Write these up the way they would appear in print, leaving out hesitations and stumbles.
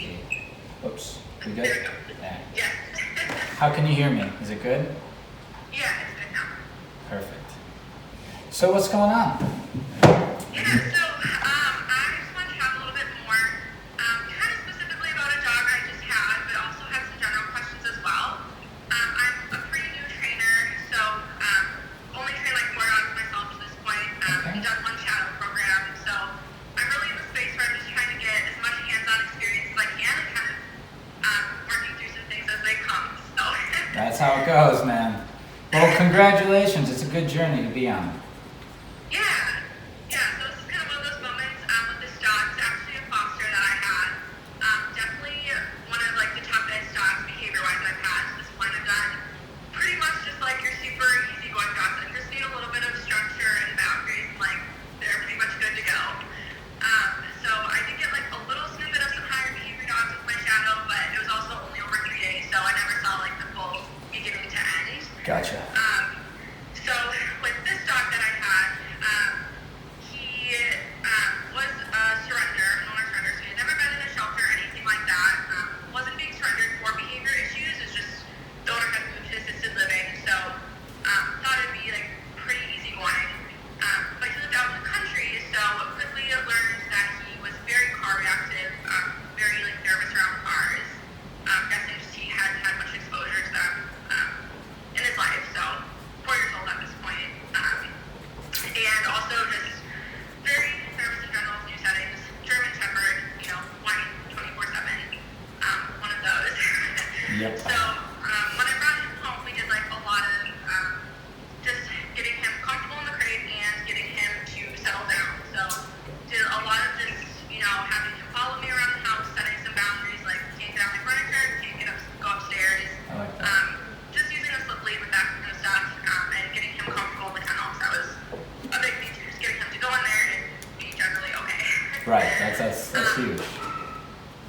see. Oops. You good? There we go. Yeah. Yes. How can you hear me? Is it good? Yeah, it's good now. Perfect. So what's going on? Yeah, so I just want to chat a little bit more, kind of specifically about a dog I just had, but also have some general questions as well. I'm a pretty new trainer, so only trained like 4 dogs myself to this point. Okay. Done one shadow program, so I'm really in the space where I'm just trying to get as much hands-on experience as I can and kind of working through some things as they come. So That's how it goes, man. Well, congratulations. It's a good journey to be on. Yeah, so this is kind of one of those moments with this dog. It's actually a foster that I had. Definitely one of like the toughest dogs behavior-wise I've had to this point. I've done pretty much just like your super easygoing dogs that just need a little bit of structure and boundaries, and like they're pretty much good to go. So I did get like a little snippet of some higher behavior dogs with my shadow, but it was also only over 3 days, so I never saw like the full beginning to end. Gotcha. So with this dog that I had, he was a surrender, an owner surrender, so he had never been in a shelter or anything like that. Wasn't being surrendered for behavior issues, it's just the owner had moved to assisted living, so thought it'd be like pretty easy going. But he lived out in the country, so quickly learned that he was very car reactive, very like nervous around cars. Guessing just he hadn't had much exposure to them in his life, so 4 years old at this point. And also just very nervous in general, new settings, German Shepherd, whining 24/7, one of those. Yep. So when I brought him home, we did like a lot of just getting him comfortable in the crate and getting him to settle down. So did a lot of just, having him follow me around the house, setting some boundaries, like can't get off my furniture, can't go upstairs. I like that. Just using a slip lead with that kind of stuff, and getting him comfortable in the kennels. That was a big thing too, just getting him to go in there and be generally okay. Right. That's huge.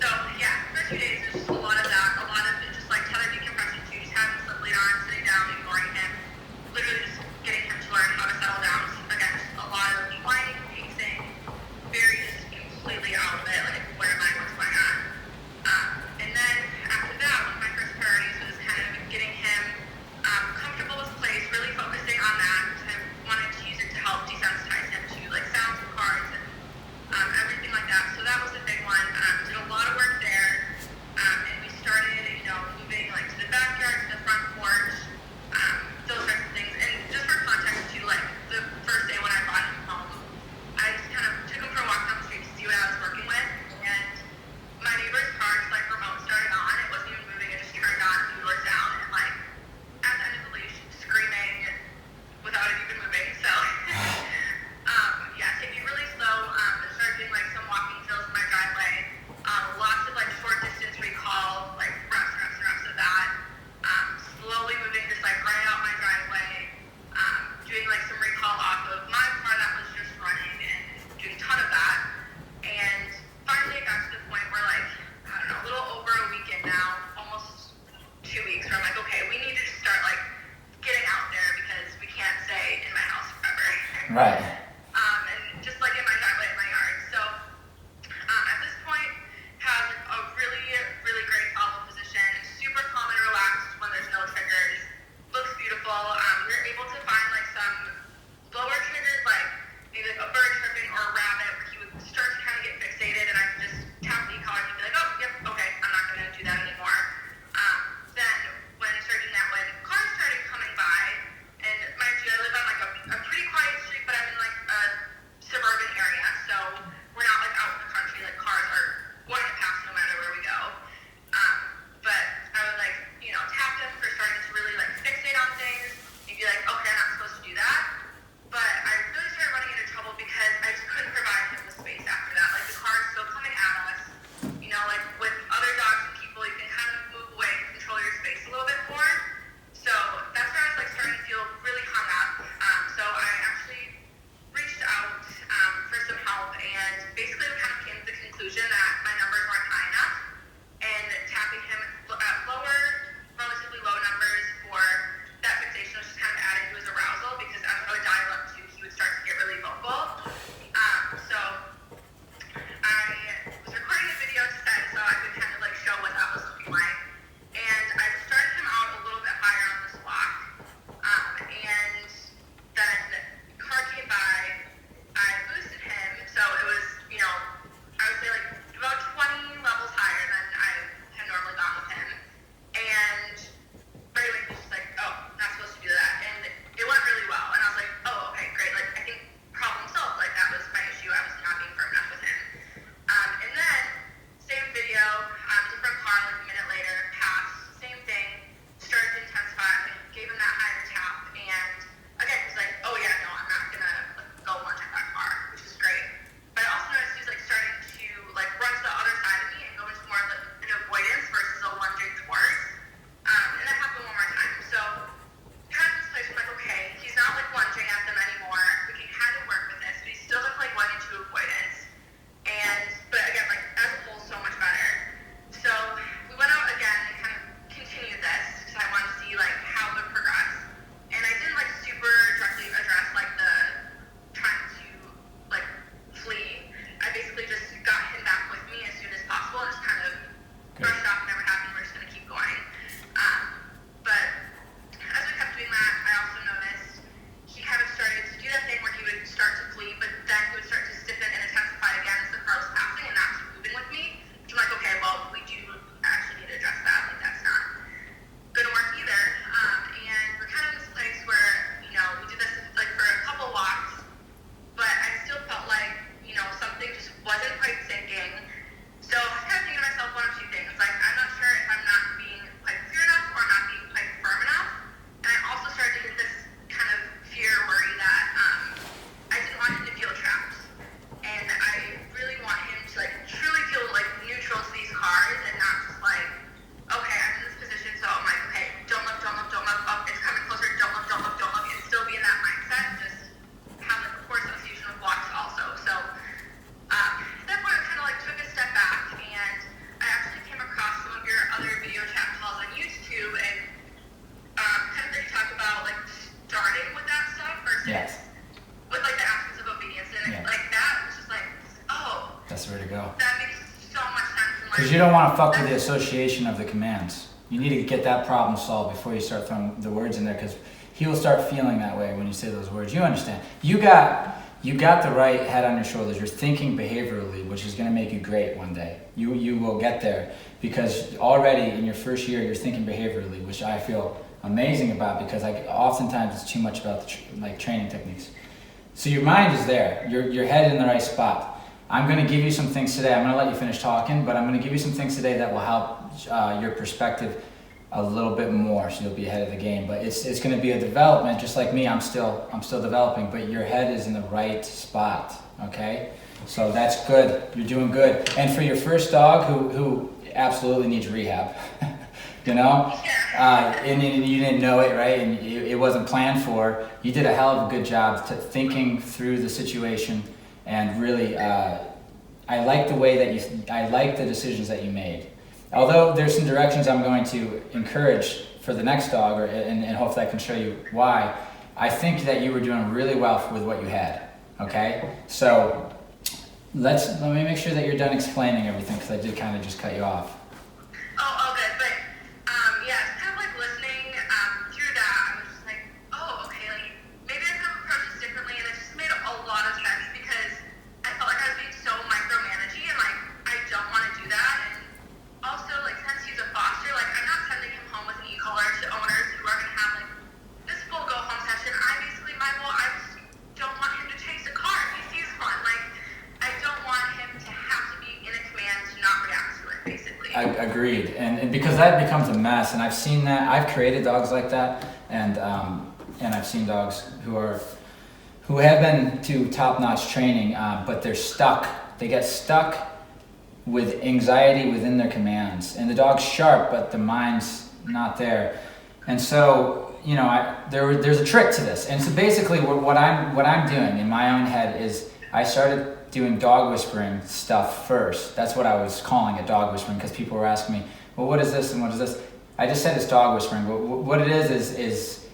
So yeah, first few days was just a lot of that, a lot of just like tether decompression too, just having the slip lead on, sitting down, ignoring him, literally just getting him to learn how to settle down. Again, just a lot of whining, pacing, very just completely out of it, like where am I, what's going on? And then after that, one of my first priorities was kind of getting him comfortable with place, really focusing on that. I wanted to use it to help desensitize him to like sounds of cars and everything like that. So that was a big one. Because you don't want to fuck with the association of the commands. You need to get that problem solved before you start throwing the words in there, because he will start feeling that way when you say those words. You understand. You got the right head on your shoulders. You're thinking behaviorally, which is going to make you great one day. You will get there, because already in your first year you're thinking behaviorally, which I feel amazing about, because oftentimes it's too much about the training techniques. So your mind is there. You're headed in the right spot. I'm going to give you some things today. I'm going to let you finish talking, but I'm going to give you some things today that will help your perspective a little bit more, so you'll be ahead of the game. But it's going to be a development, just like me. I'm still developing, but your head is in the right spot. Okay, so that's good. You're doing good. And for your first dog, who absolutely needs rehab, you know, and you didn't know it, right? And it wasn't planned for. You did a hell of a good job thinking through the situation. And really, I like the way that I like the decisions that you made. Although there's some directions I'm going to encourage for the next dog, and hopefully I can show you why. I think that you were doing really well with what you had. Okay, so let me make sure that you're done explaining everything, because I did kind of just cut you off. Oh, good. But yeah, it's kind of like listening through that. I was just like, oh, okay, like maybe I could have approached this differently, and it just made a lot of sense, because I felt like I was being so micromanaging, and like I don't want to do that. And also, like, since he's a foster, like I'm not sending him home with an e-collar to owners who are gonna have like this full go home session. I just don't want him to chase a car if he sees one. Like I don't want him to have to be in a command to not react to it, basically. I agreed, and because that becomes a mess, and I've seen that. I've created dogs like that, and I've seen dogs who have been to top-notch training, but they're stuck. They get stuck with anxiety within their commands, and the dog's sharp, but the mind's not there. And so, you know, there's a trick to this. And so basically, what I'm doing in my own head is I started doing dog whispering stuff first. That's what I was calling it, dog whispering, because people were asking me, well, what is this and what is this? I just said it's dog whispering. But what it is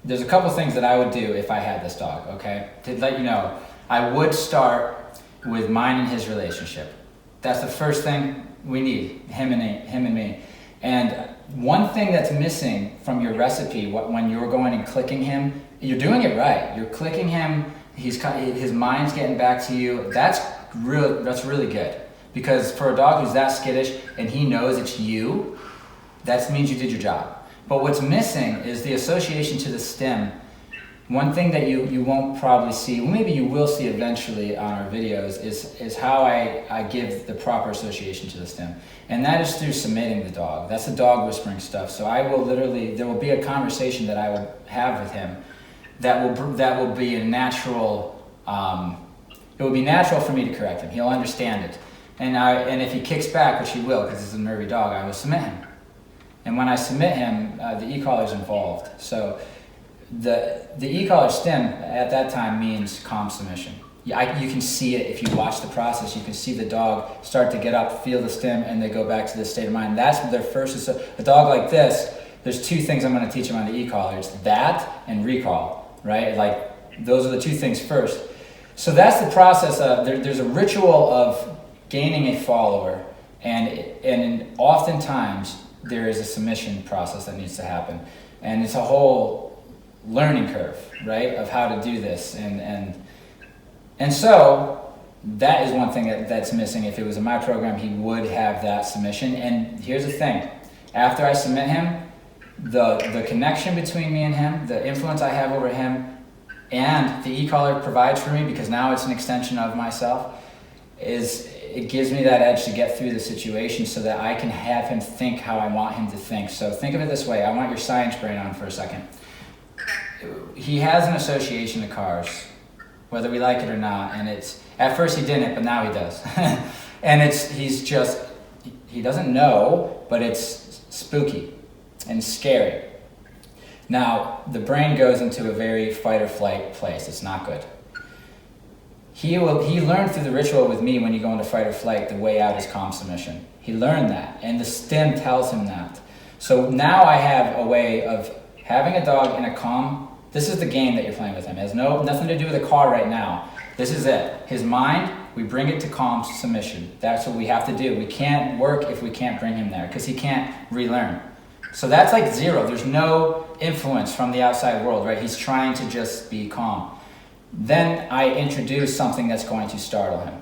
there's a couple things that I would do if I had this dog, okay? To let you know, I would start with mine and his relationship. That's the first thing we need, him and me. And one thing that's missing from your recipe when you're going and clicking him, you're doing it right. You're clicking him, his mind's getting back to you. That's really good. Because for a dog who's that skittish and he knows it's you, that means you did your job. But what's missing is the association to the stem. One thing that you won't probably see, well, maybe you will see eventually on our videos, is how I give the proper association to the stem. And that is through submitting the dog. That's the dog whispering stuff. So there will be a conversation that I would have with him that will be a natural, it will be natural for me to correct him. He'll understand it. And if he kicks back, which he will, because he's a nervy dog, I will submit him. And when I submit him, the e-collar is involved. So the e-collar stem at that time means calm submission. You can see it if you watch the process. You can see the dog start to get up, feel the stem, and they go back to this state of mind. That's their first. A dog like this, there's two things I'm going to teach him on the e-collar. It's that and recall, right? Like those are the two things first. So that's the process. There's a ritual of gaining a follower, and oftentimes there is a submission process that needs to happen, and it's a whole learning curve, right, of how to do this, and so that is one thing that's missing. If it was in my program, he would have that submission. And here's the thing: after I submit him, the connection between me and him, the influence I have over him, and the e-collar provides for me, because now it's an extension of myself, it gives me that edge to get through the situation so that I can have him think how I want him to think. So think of it this way. I want your science brain on for a second. He has an association to cars, whether we like it or not, and at first he didn't, but now he does. And he doesn't know, but it's spooky and scary. Now, the brain goes into a very fight or flight place. It's not good. He learned through the ritual with me, when you go into fight or flight, the way out is calm submission. He learned that, and the stem tells him that. So now I have a way of having a dog in a calm. This is the game that you're playing with him. It has nothing to do with the car right now. This is it. His mind We bring it to calm submission. That's what we have to do. We can't work if we can't bring him there, because he can't relearn. So that's like zero. There's no influence from the outside world, right? He's trying to just be calm. Then I introduce something that's going to startle him.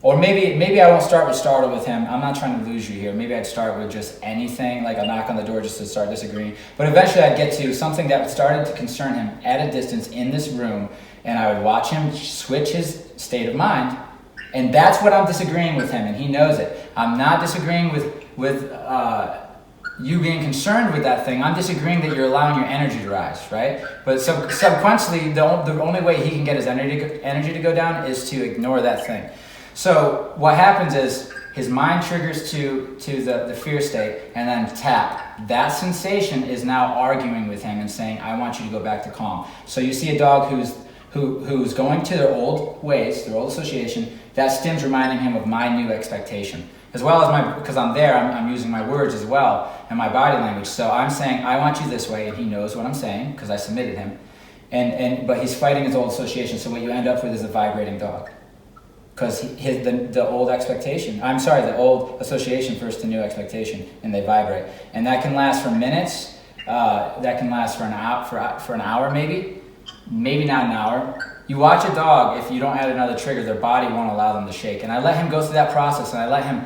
Or maybe I won't start with startle with him. I'm not trying to lose you here. Maybe I'd start with just anything, like a knock on the door just to start disagreeing. But eventually I'd get to something that started to concern him at a distance in this room, and I would watch him switch his state of mind. And that's what I'm disagreeing with him, and he knows it. I'm not disagreeing with you being concerned with that thing. I'm disagreeing that you're allowing your energy to rise, right? But subsequently, the only way he can get his energy to go down is to ignore that thing. So what happens is his mind triggers to the fear state, and then tap. That sensation is now arguing with him and saying, I want you to go back to calm. So you see a dog who's going to their old ways, their old association. That stim's reminding him of my new expectation. As well as because I'm there, I'm using my words as well and my body language. So I'm saying, I want you this way, and he knows what I'm saying because I submitted him. But he's fighting his old association. So what you end up with is a vibrating dog. Because the old expectation, the old association versus the new expectation, and they vibrate. And that can last for minutes, that can last for an hour maybe not an hour. You watch a dog, if you don't add another trigger, their body won't allow them to shake. And I let him go through that process, and I let him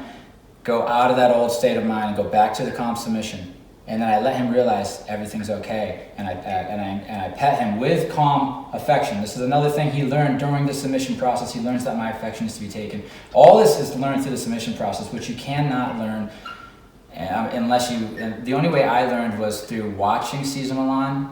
go out of that old state of mind and go back to the calm submission. And then I let him realize everything's okay, and I pet him with calm affection. This is another thing he learned during the submission process. He learns that my affection is to be taken. All this is learned through the submission process, which you cannot learn unless you. And the only way I learned was through watching Cesar Milan,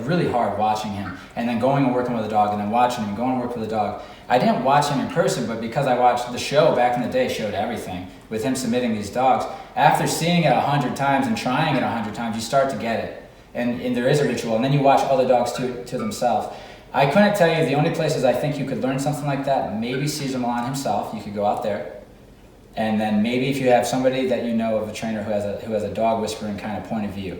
really hard watching him, and then going and working with a dog, and then watching him, going and work with a dog. I didn't watch him in person, but because I watched the show back in the day, showed everything with him submitting these dogs. After seeing it 100 times and trying it 100 times, you start to get it, and there is a ritual. And then you watch other dogs to themselves. I couldn't tell you the only places I think you could learn something like that. Maybe Cesar Milan himself. You could go out there, and then maybe if you have somebody that you know of a trainer who has a dog whispering kind of point of view.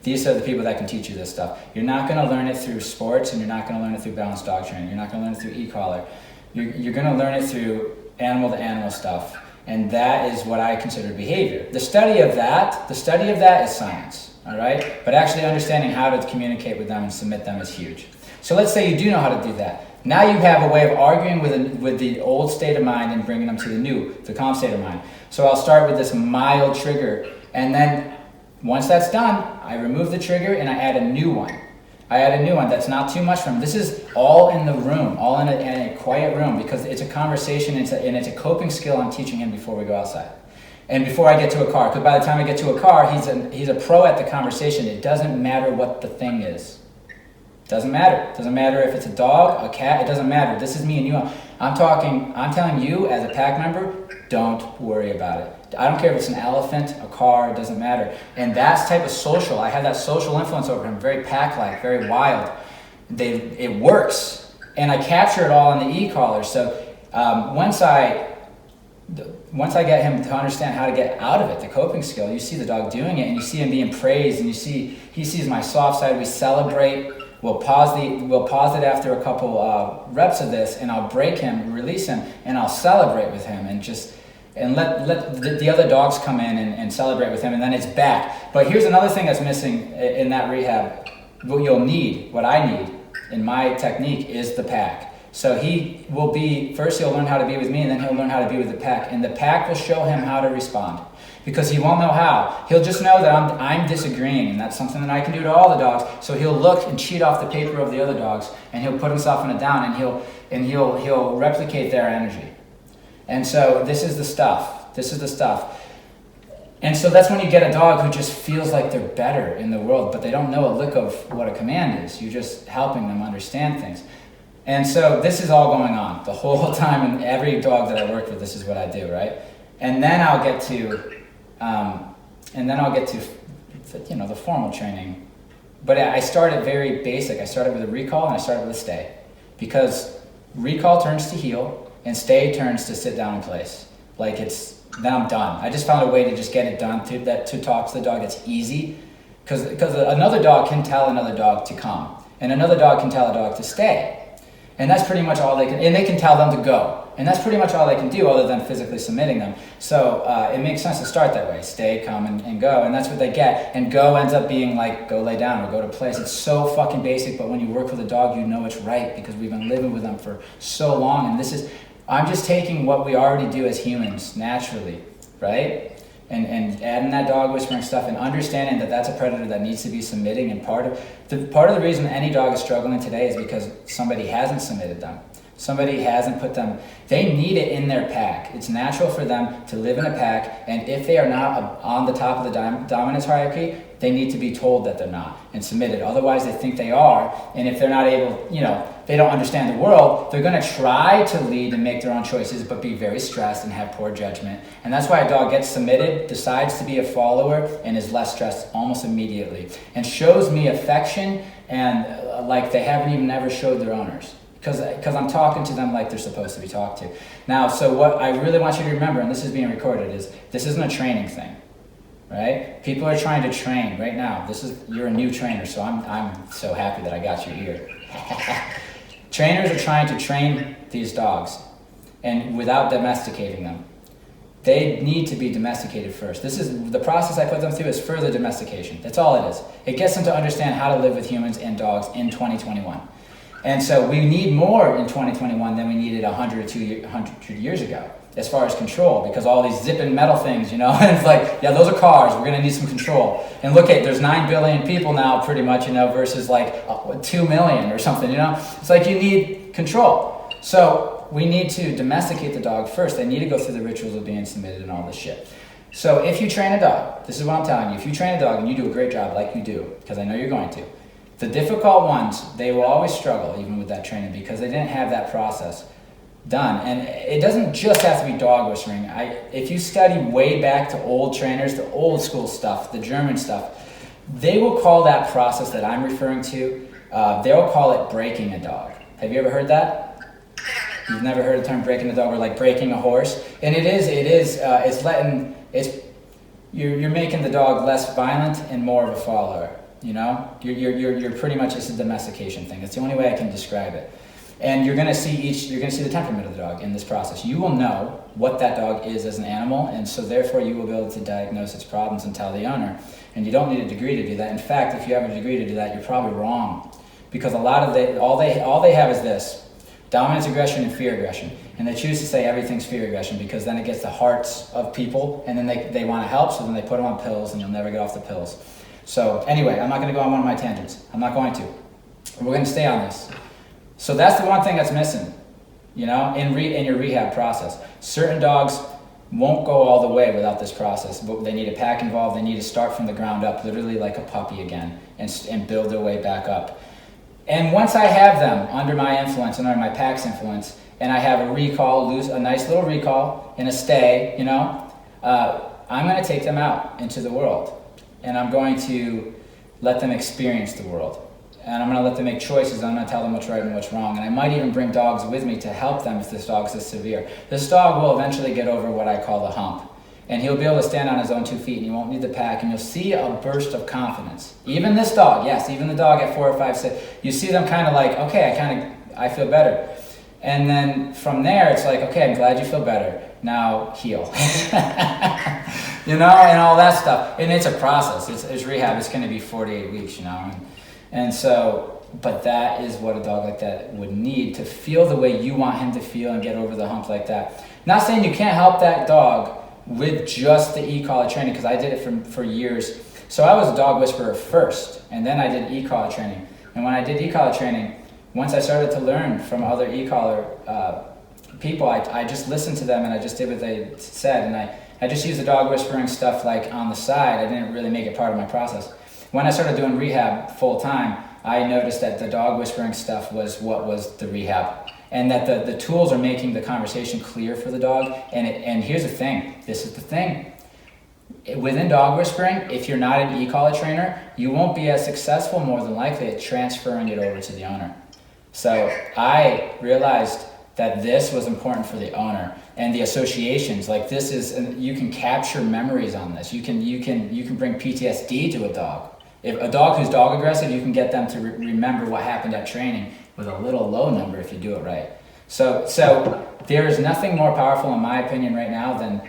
These are the people that can teach you this stuff. You're not going to learn it through sports, and you're not going to learn it through balanced dog training. You're not going to learn it through e-collar. You're going to learn it through animal-to-animal stuff, and that is what I consider behavior. The study of that is science, all right? But actually understanding how to communicate with them and submit them is huge. So let's say you do know how to do that. Now you have a way of arguing with the old state of mind and bringing them to the calm state of mind. So I'll start with this mild trigger, and then once that's done, I remove the trigger and I add a new one. That's not too much for him. This is all in the room, all in a quiet room, because it's a conversation and it's a coping skill I'm teaching him before we go outside. And before I get to a car, because by the time I get to a car, he's a pro at the conversation. It doesn't matter what the thing is. Doesn't matter. Doesn't matter if it's a dog, a cat, it doesn't matter. This is me and you. I'm telling you as a pack member, don't worry about it. I don't care if it's an elephant, a car, it doesn't matter. And that's type of social. I have that social influence over him, very pack-like, very wild. It works. And I capture it all in the e-collar. So once I get him to understand how to get out of it, the coping skill, you see the dog doing it, and you see him being praised, and he sees my soft side. We celebrate. We'll pause it after a couple reps of this, and I'll break him, release him, and I'll celebrate with him, and let the other dogs come in and celebrate with him, and then it's back. But here's another thing that's missing in that rehab. What I need in my technique is the pack. So he'll learn how to be with me, and then he'll learn how to be with the pack, and the pack will show him how to respond. Because he won't know how. He'll just know that I'm disagreeing, and that's something that I can do to all the dogs. So he'll look and cheat off the paper of the other dogs, and he'll put himself in a down, and he'll replicate their energy. And so this is the stuff. And so that's when you get a dog who just feels like they're better in the world, but they don't know a lick of what a command is. You're just helping them understand things. And so this is all going on the whole time, and every dog that I work with, this is what I do, right? And then I'll get to the formal training. But I started very basic. I started with a recall, and I started with a stay. Because recall turns to heel, and stay turns to sit down in place. Then I'm done. I just found a way to just get it done, to talk to the dog that's easy. Because another dog can tell another dog to come. And another dog can tell a dog to stay. And that's pretty much all they can, and they can tell them to go. And that's pretty much all they can do other than physically submitting them. So it makes sense to start that way. Stay, come, and go. And that's what they get. And go ends up being like, go lay down or go to place. It's so fucking basic, but when you work with a dog, you know it's right because we've been living with them for so long. And I'm just taking what we already do as humans naturally, right? And adding that dog whispering stuff and understanding that that's a predator that needs to be submitting. And part of the reason any dog is struggling today is because somebody hasn't submitted them. Somebody hasn't put them, they need it in their pack. It's natural for them to live in a pack, and if they are not on the top of the dominance hierarchy, they need to be told that they're not and submitted. Otherwise, they think they are, and if they're not able, they don't understand the world, they're going to try to lead and make their own choices, but be very stressed and have poor judgment. And that's why a dog gets submitted, decides to be a follower, and is less stressed almost immediately, and shows me affection and like they haven't even ever showed their owners. Because I'm talking to them like they're supposed to be talked to. Now, so what I really want you to remember, and this is being recorded, is this isn't a training thing, right? People are trying to train right now. You're a new trainer, so I'm so happy that I got you here. Trainers are trying to train these dogs, and without domesticating them. They need to be domesticated first. This is the process I put them through is further domestication. That's all it is. It gets them to understand how to live with humans and dogs in 2021. And so we need more in 2021 than we needed 100 or 200 years ago as far as control, because all these zipping metal things, and it's like, yeah, those are cars, we're gonna need some control. And look at, there's 9 billion people now pretty much, versus like 2 million or something, It's like you need control. So we need to domesticate the dog first. They need to go through the rituals of being submitted and all this shit. So if you train a dog, this is what I'm telling you, if you train a dog and you do a great job like you do, because I know you're going to, the difficult ones, they will always struggle even with that training because they didn't have that process done. And it doesn't just have to be dog whispering. If you study way back to old trainers, the old school stuff, the German stuff, they will call that process that I'm referring to, they'll call it breaking a dog. Have you ever heard that? You've never heard the term breaking a dog, or like breaking a horse? And you're making the dog less violent and more of a follower. You're pretty much, it's a domestication thing. That's the only way I can describe it. And you're gonna see the temperament of the dog in this process. You will know what that dog is as an animal, and so therefore you will be able to diagnose its problems and tell the owner. And you don't need a degree to do that. In fact, if you have a degree to do that, you're probably wrong, because all they have is this: dominance aggression and fear aggression. And they choose to say everything's fear aggression because then it gets the hearts of people, and then they want to help, so then they put them on pills, and you'll never get off the pills. So anyway, I'm not going to go on one of my tangents. I'm not going to. We're going to stay on this. So that's the one thing that's missing, in your rehab process. Certain dogs won't go all the way without this process, but they need a pack involved. They need to start from the ground up, literally like a puppy again, and build their way back up. And once I have them under my influence and under my pack's influence, and I have a nice little recall and a stay, I'm going to take them out into the world. And I'm going to let them experience the world. And I'm going to let them make choices. I'm going to tell them what's right and what's wrong. And I might even bring dogs with me to help them if this dog's this severe. This dog will eventually get over what I call the hump. And he'll be able to stand on his own 2 feet, and he won't need the pack. And you'll see a burst of confidence. Even this dog, yes, even the dog at 4 or 5, 6, you see them kind of like, okay, I feel better. And then from there, it's like, okay, I'm glad you feel better. Now heal. And all that stuff. And it's a process. It's rehab. It's going to be 48 weeks, And so, but that is what a dog like that would need to feel the way you want him to feel and get over the hump like that. Not saying you can't help that dog with just the e-collar training, because I did it for years. So I was a dog whisperer first, and then I did e-collar training. And when I did e-collar training, once I started to learn from other e-collar people, I just listened to them and I just did what they said, and I just used the dog whispering stuff like on the side. I didn't really make it part of my process. When I started doing rehab full time, I noticed that the dog whispering stuff was what was the rehab, and that the tools are making the conversation clear for the dog. And here's the thing, this is the thing. Within dog whispering, if you're not an e-collar trainer, you won't be as successful more than likely at transferring it over to the owner. So I realized that this was important for the owner, and the associations, like this is, and you can capture memories on this. You can bring PTSD to a dog. If a dog who's dog aggressive, you can get them to remember what happened at training with a little low number if you do it right. So there is nothing more powerful, in my opinion, right now than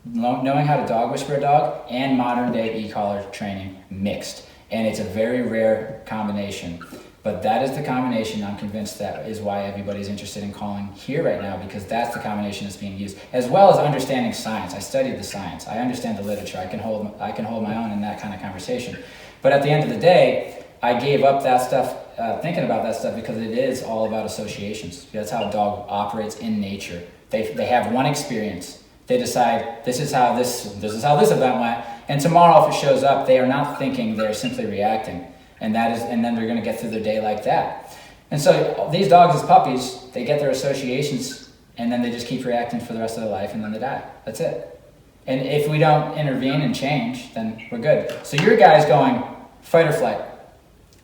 knowing how to dog whisper a dog and modern day e-collar training mixed. And it's a very rare combination. But that is the combination, I'm convinced, that is why everybody's interested in calling here right now, because that's the combination that's being used, as well as understanding science. I studied the science. I understand the literature. I can hold my own in that kind of conversation. But at the end of the day, I gave up that stuff, thinking about that stuff, because it is all about associations. That's how a dog operates in nature. They have one experience. They decide this is how this event went, and tomorrow if it shows up, they are not thinking, they're simply reacting. And then they're going to get through their day like that. And so these dogs as puppies, they get their associations, and then they just keep reacting for the rest of their life, and then they die. That's it. And if we don't intervene and change, then we're good. So your guy's going fight or flight.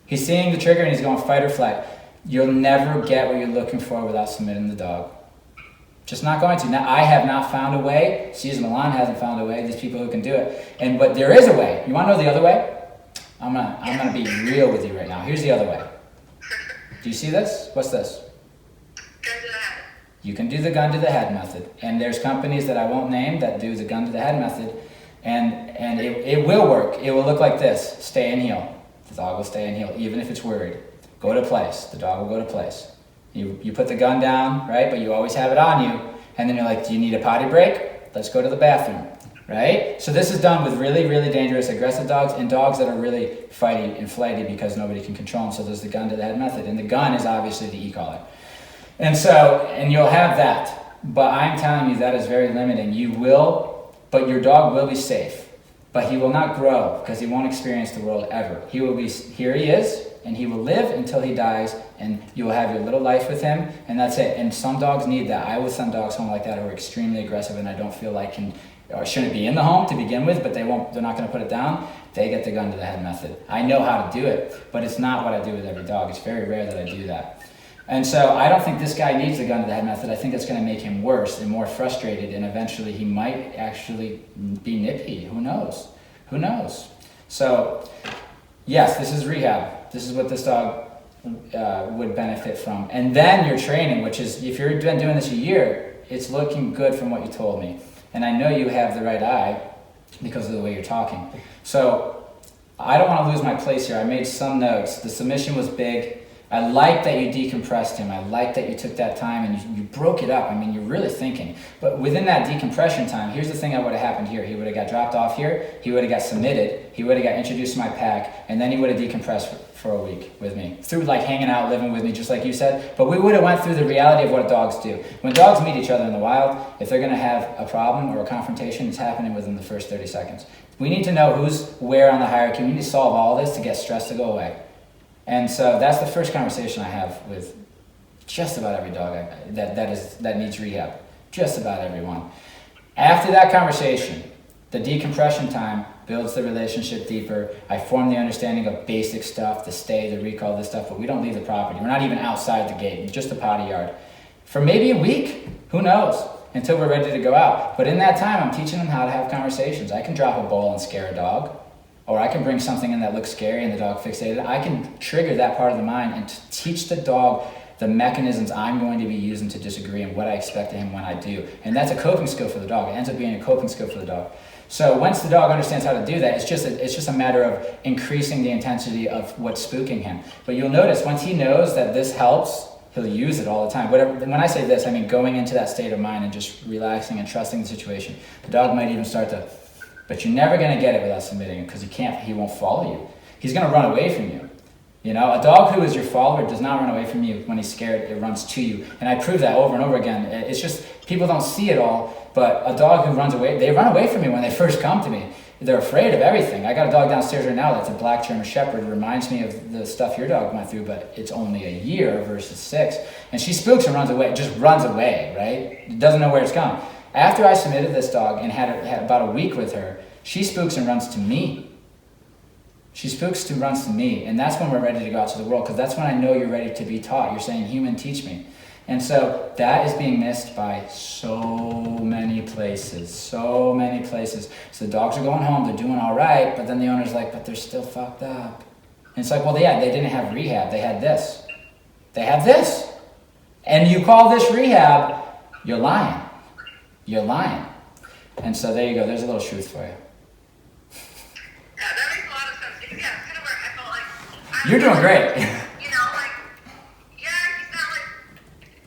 He's seeing the trigger and he's going fight or flight. You'll never get what you're looking for without submitting the dog. Just not going to. Now, I have not found a way. Cesar Milan hasn't found a way. These people who can do it. But there is a way. You want to know the other way? I'm gonna be real with you right now. Here's the other way. Do you see this? What's this? Gun to the head. You can do the gun to the head method. And there's companies that I won't name that do the gun to the head method. And it will work. It will look like this. Stay and heel. The dog will stay and heel, even if it's worried. Go to place. The dog will go to place. You put the gun down, right? But you always have it on you. And then you're like, do you need a potty break? Let's go to the bathroom. Right? So this is done with really, really dangerous, aggressive dogs and dogs that are really fighty and flighty because nobody can control them. So there's the gun to the head method. And the gun is obviously the e-collar. And you'll have that. But I'm telling you that is very limiting. But your dog will be safe. But he will not grow because he won't experience the world ever. He will be, here he is, and he will live until he dies, and you will have your little life with him, and that's it. And some dogs need that. I will send dogs home like that who are extremely aggressive and I don't feel like or shouldn't be in the home to begin with, but they're not going to put it down. They get the gun to the head method. I know how to do it, but it's not what I do with every dog. It's very rare that I do that. And so I don't think this guy needs the gun to the head method. I think it's going to make him worse and more frustrated, and eventually he might actually be nippy. Who knows? Who knows? So yes, this is rehab. This is what this dog would benefit from. And then your training, which is, if you've been doing this a year, it's looking good from what you told me. And I know you have the right eye because of the way you're talking. So I don't want to lose my place here. I made some notes. The submission was big. I like that you decompressed him. I like that you took that time and you broke it up. I mean, you're really thinking. But within that decompression time, here's the thing that would have happened here. He would have got dropped off here. He would have got submitted. He would have got introduced to my pack. And then he would have decompressed for a week with me. Through like hanging out, living with me, just like you said. But we would have went through the reality of what dogs do. When dogs meet each other in the wild, if they're going to have a problem or a confrontation, it's happening within the first 30 seconds. We need to know who's where on the hierarchy. We need to solve all this to get stress to go away. And so that's the first conversation I have with just about every dog that needs rehab. Just about everyone. After that conversation, the decompression time builds the relationship deeper. I form the understanding of basic stuff, the stay, the recall, this stuff, but we don't leave the property. We're not even outside the gate, just the potty yard. For maybe a week, who knows, until we're ready to go out. But in that time, I'm teaching them how to have conversations. I can drop a bowl and scare a dog. Or I can bring something in that looks scary and the dog fixated. I can trigger that part of the mind and teach the dog the mechanisms I'm going to be using to disagree and what I expect of him when I do. And that's a coping skill for the dog. It ends up being a coping skill for the dog. So once the dog understands how to do that, it's just a matter of increasing the intensity of what's spooking him. But you'll notice once he knows that this helps, he'll use it all the time. When I say this, I mean going into that state of mind and just relaxing and trusting the situation. The dog might even start to... But you're never going to get it without submitting because he won't follow you. He's going to run away from you. You know, a dog who is your follower does not run away from you when he's scared. It runs to you. And I prove that over and over again. It's just, people don't see it all, but a dog who runs away, they run away from me when they first come to me. They're afraid of everything. I got a dog downstairs right now that's a black German Shepherd. It reminds me of the stuff your dog went through, but it's only a year versus 6. And she spooks and runs away, just runs away, right? It doesn't know where it's going. After I submitted this dog and had about a week with her, she spooks and runs to me. She spooks and runs to me, and that's when we're ready to go out to the world, because that's when I know you're ready to be taught. You're saying, human, teach me. And so that is being missed by so many places, so many places. So the dogs are going home, they're doing all right, but then the owner's like, but they're still fucked up. And it's like, well, yeah, they didn't have rehab, they had this. They have this. And you call this rehab, you're lying. You're lying. And so there you go. There's a little truth for you. Yeah, that makes a lot of sense. Because, yeah, it's kind of where I felt like... You're doing great. You know, like, yeah, he's not, like,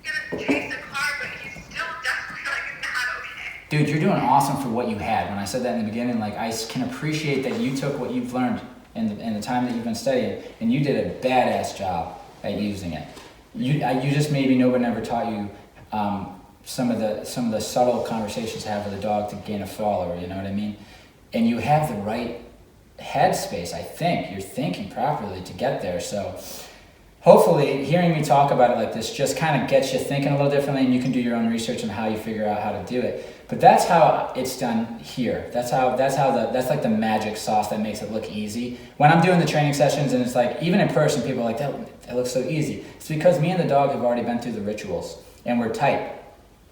gonna chase a car, but he's still definitely, like, not okay. Dude, you're doing awesome for what you had. When I said that in the beginning, like, I can appreciate that you took what you've learned in the time that you've been studying, and you did a badass job at using it. You just maybe nobody never taught you some of the subtle conversations to have with a dog to gain a follower, you know what I mean? And you have the right headspace, I think. You're thinking properly to get there. So hopefully hearing me talk about it like this just kind of gets you thinking a little differently, and you can do your own research on how you figure out how to do it. But that's how it's done here. That's like the magic sauce that makes it look easy. When I'm doing the training sessions and it's like, even in person, people are like, that looks so easy. It's because me and the dog have already been through the rituals and we're tight.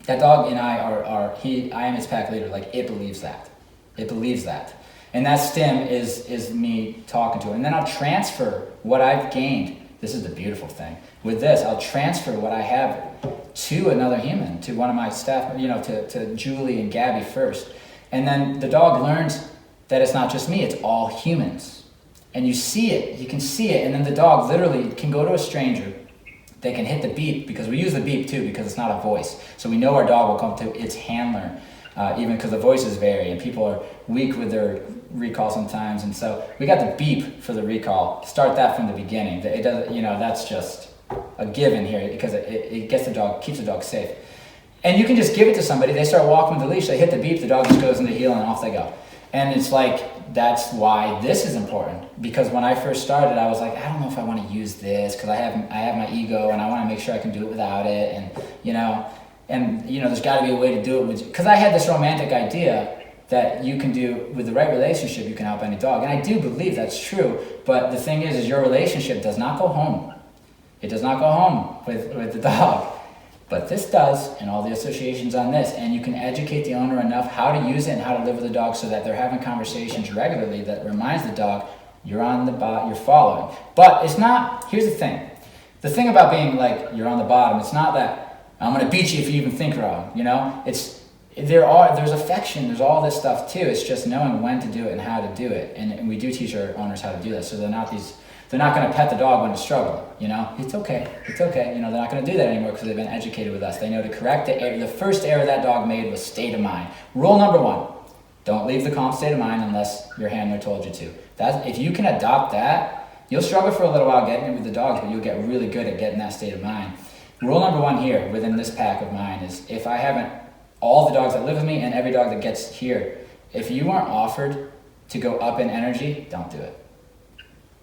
That dog and I I am its pack leader. Like, it believes that. It believes that. And that stim is me talking to it. And then I'll transfer what I've gained. This is the beautiful thing. With this, I'll transfer what I have to another human, to one of my staff, you know, to Julie and Gabby first. And then the dog learns that it's not just me, it's all humans. And you see it, you can see it, and then the dog literally can go to a stranger. They can hit the beep, because we use the beep too, because it's not a voice. So we know our dog will come to its handler, even because the voices vary, and people are weak with their recall sometimes. And so we got the beep for the recall. Start that from the beginning. It doesn't, you know, that's just a given here, because it gets the dog, keeps the dog safe. And you can just give it to somebody. They start walking with the leash. They hit the beep. The dog just goes into heel and off they go. And it's like, that's why this is important. Because when I first started, I was like, I don't know if I want to use this, because I have my ego and I want to make sure I can do it without it. And you know, there's got to be a way to do it. Because I had this romantic idea that you can do with the right relationship, you can help any dog. And I do believe that's true. But the thing is your relationship does not go home. It does not go home with the dog. But this does, and all the associations on this, and you can educate the owner enough how to use it and how to live with the dog so that they're having conversations regularly that reminds the dog, you're on the bottom, you're following. But it's not, here's the thing. The thing about being like, you're on the bottom, it's not that I'm gonna beat you if you even think wrong, you know? There's affection, there's all this stuff too. It's just knowing when to do it and how to do it. And we do teach our owners how to do that, so they're not going to pet the dog when it's struggling, you know? It's okay, you know, they're not going to do that anymore because they've been educated with us. They know to correct the error. The first error that dog made was state of mind. Rule number 1, don't leave the calm state of mind unless your handler told you to. If you can adopt that, you'll struggle for a little while getting it with the dogs, but you'll get really good at getting that state of mind. Rule number 1 here, within this pack of mine, is if I haven't, all the dogs that live with me and every dog that gets here, if you aren't offered to go up in energy, don't do it,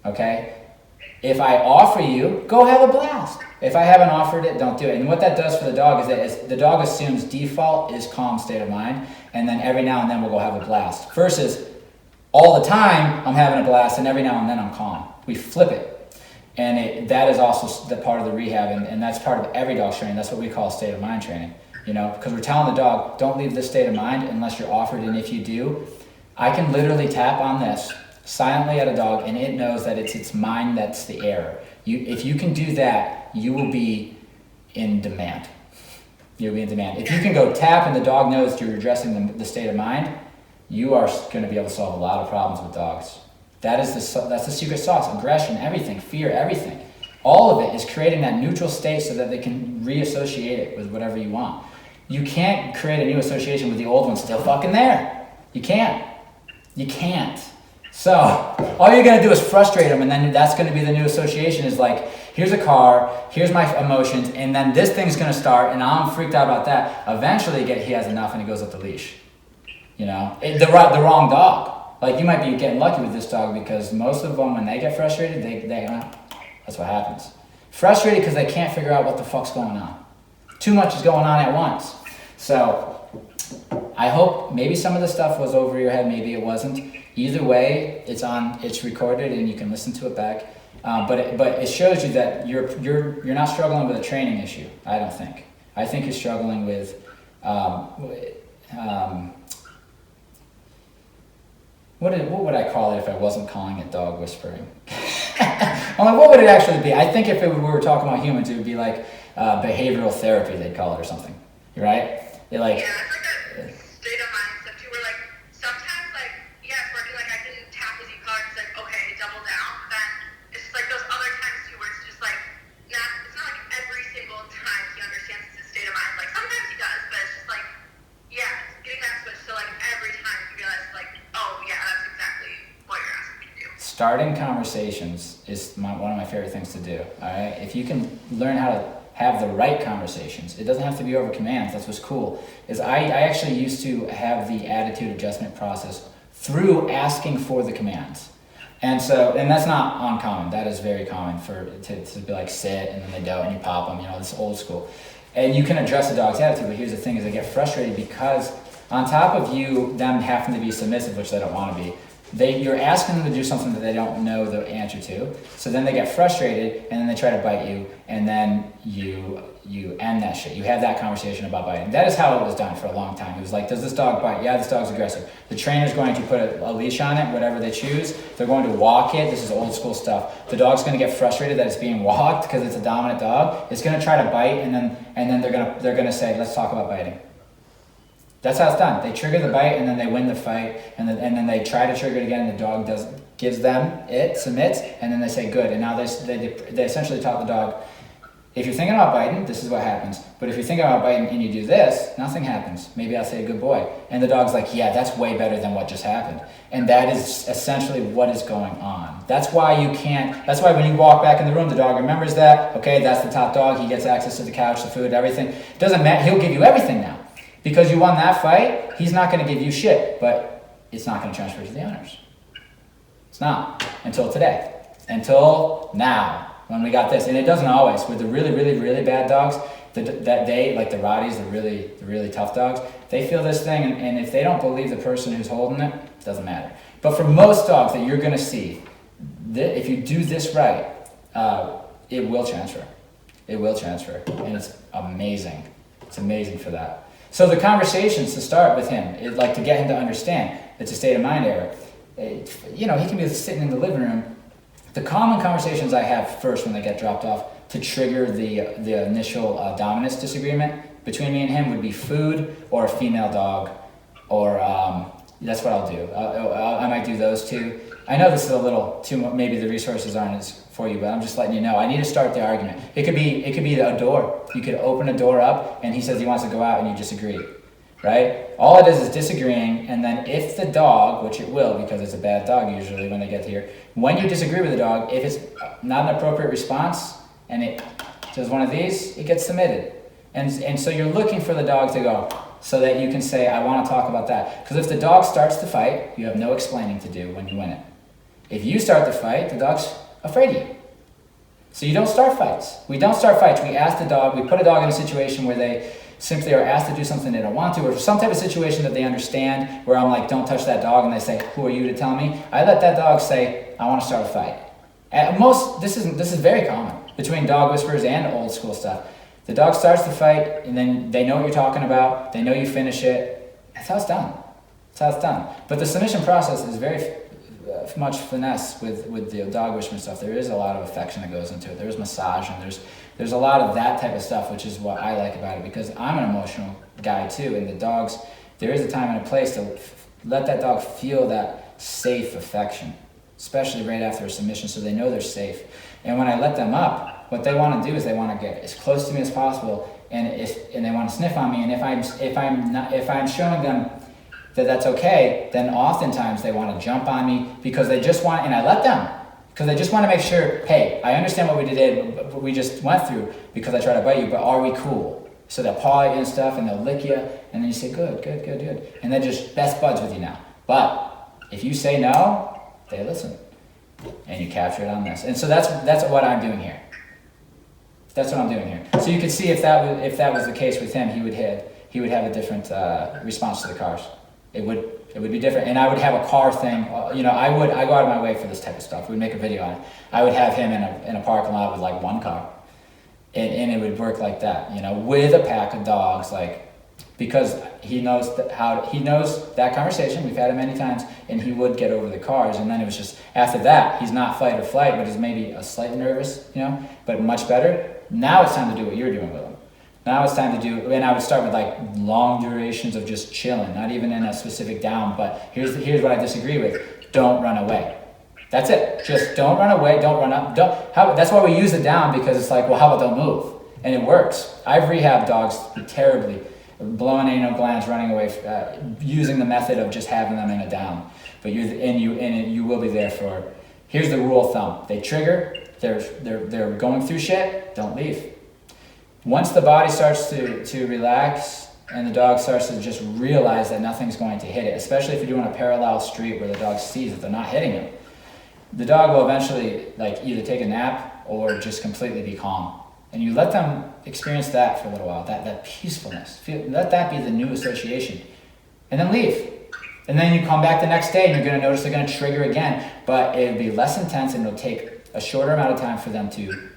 okay? If I offer you, go have a blast. If I haven't offered it, don't do it. And what that does for the dog is that the dog assumes default is calm state of mind, and then every now and then we'll go have a blast. Versus all the time I'm having a blast, and every now and then I'm calm. We flip it. And that is also the part of the rehab, and that's part of every dog's training. That's what we call state of mind training. You know, because we're telling the dog, don't leave this state of mind unless you're offered, and if you do, I can literally tap on this silently at a dog, and it knows that it's its mind that's the error. If you can do that, you will be in demand. You'll be in demand. If you can go tap and the dog knows you're addressing the state of mind, you are going to be able to solve a lot of problems with dogs. That's the secret sauce. Aggression, everything, fear, everything. All of it is creating that neutral state so that they can reassociate it with whatever you want. You can't create a new association with the old one still fucking there. You can't. You can't. So all you're gonna do is frustrate them, and then that's gonna be the new association. Is like, here's a car, here's my emotions, and then this thing's gonna start, and I'm freaked out about that. Eventually, he has enough, and he goes up the leash. You know, the wrong dog. Like, you might be getting lucky with this dog, because most of them, when they get frustrated, that's what happens. Frustrated because they can't figure out what the fuck's going on. Too much is going on at once. So I hope maybe some of the stuff was over your head, maybe it wasn't. Either way, it's recorded and you can listen to it back. But it shows you that you're not struggling with a training issue. I don't think. I think you're struggling with what would I call it if I wasn't calling it dog whispering? I'm like, what would it actually be? I think if we were talking about humans, it would be like behavioral therapy, they'd call it, or something, right? They like. Yeah, it's like a state of mind stuff too, where like sometimes like yeah, it's working. Like I can tap as you call it, it's like okay, double down. But then it's just like those other times too, where it's just like it's not like every single time he understands it's a state of mind. Like sometimes he does, but it's just like yeah, it's getting that switch. So like every time you realize like oh yeah, that's exactly what you're asking me to do. Starting conversations is one of my favorite things to do. All right, if you can learn how to have the right conversations, it doesn't have to be over commands. That's what's cool. Is I actually used to have the attitude adjustment process through asking for the commands, and that's not uncommon. That is very common to be like sit, and then they don't, and you pop them. You know, it's old school, and you can address the dog's attitude. But here's the thing: is they get frustrated because on top of them having to be submissive, which they don't want to be. You're asking them to do something that they don't know the answer to, so then they get frustrated and then they try to bite you, and then you end that shit. You have that conversation about biting. That is how it was done for a long time. It was like, does this dog bite? Yeah, this dog's aggressive. The trainer's going to put a leash on it, whatever they choose. They're going to walk it. This is old school stuff. The dog's going to get frustrated that it's being walked because it's a dominant dog. It's going to try to bite, and then they're going to say, let's talk about biting. That's how it's done. They trigger the bite, and then they win the fight, and then they try to trigger it again, and the dog gives them it, submits, and then they say good. And now they essentially taught the dog, if you're thinking about biting, this is what happens. But if you're thinking about biting and you do this, nothing happens. Maybe I'll say good boy. And the dog's like, yeah, that's way better than what just happened. And that is essentially what is going on. That's why when you walk back in the room, the dog remembers that, okay, that's the top dog, he gets access to the couch, the food, everything. It doesn't matter, he'll give you everything now. Because you won that fight, he's not going to give you shit, but it's not going to transfer to the owners. It's not. Until today. Until now, when we got this. And it doesn't always. With the really, really, really bad dogs, like the Rotties, the really tough dogs, they feel this thing, and if they don't believe the person who's holding it, it doesn't matter. But for most dogs that you're going to see, if you do this right, it will transfer. It will transfer. And it's amazing. It's amazing for that. So the conversations to start with him is like to get him to understand it's a state of mind error. He can be sitting in the living room. The common conversations I have first when they get dropped off to trigger the initial dominance disagreement between me and him would be food or a female dog, or that's what I'll do. I might do those two. I know this is a little too much, maybe the resources aren't as for you, but I'm just letting you know. I need to start the argument. It could be a door. You could open a door up, and he says he wants to go out, and you disagree, right? All it is disagreeing, and then if the dog, which it will, because it's a bad dog usually when they get here, when you disagree with the dog, if it's not an appropriate response, and it does one of these, it gets submitted. And so you're looking for the dog to go, so that you can say, I want to talk about that. Because if the dog starts the fight, you have no explaining to do when you win it. If you start the fight, the dog's afraid of you. So you don't start fights. We don't start fights. We ask the dog, we put a dog in a situation where they simply are asked to do something they don't want to, or some type of situation that they understand, where I'm like, don't touch that dog, and they say, who are you to tell me? I let that dog say, I want to start a fight. This is very common between dog whisperers and old school stuff. The dog starts the fight, and then they know what you're talking about, they know you finish it. That's how it's done. That's how it's done. But the submission process is very much finesse with the dog whispering stuff. There is a lot of affection that goes into it. There's massage, and there's a lot of that type of stuff, which is what I like about it, because I'm an emotional guy too, and the dogs, there is a time and a place to let that dog feel that safe affection, especially right after a submission, so they know they're safe. And when I let them up, what they want to do is they want to get as close to me as possible, and they want to sniff on me. And if I'm showing them that that's okay, then oftentimes they want to jump on me because they just want, and I let them, because they just want to make sure, hey, I understand what we just went through because I try to bite you, but are we cool? So they'll paw you and stuff, and they'll lick you, and then you say, good, and they're just best buds with you now. But if you say no, they listen, and you capture it on this. And so that's what I'm doing here. That's what I'm doing here. So you can see if that was the case with him, he would have a different response to the cars. It would be different, and I would have a car thing. I go out of my way for this type of stuff. We'd make a video on it. I would have him in a parking lot with like one car, and it would work like that. With a pack of dogs, like because he knows that conversation. We've had it many times, and he would get over the cars, and then it was just after that he's not fight or flight, but he's maybe a slightly nervous, but much better. Now it's time to do what you're doing with him. Now it's time to do, and I would start with like long durations of just chilling, not even in a specific down, but here's what I disagree with. Don't run away. That's it. Just don't run away, don't run up. That's why we use the down, because it's like, well, how about don't move? And it works. I've rehabbed dogs terribly, blowing anal glands, running away, using the method of just having them in a down. But you will be there for, here's the rule of thumb. They trigger, they're going through shit, don't leave. Once the body starts to relax and the dog starts to just realize that nothing's going to hit it, especially if you're doing a parallel street where the dog sees that they're not hitting him, the dog will eventually like either take a nap or just completely be calm. And you let them experience that for a little while, that peacefulness. Let that be the new association. And then leave. And then you come back the next day and you're going to notice they're going to trigger again, but it'll be less intense and it'll take a shorter amount of time for them to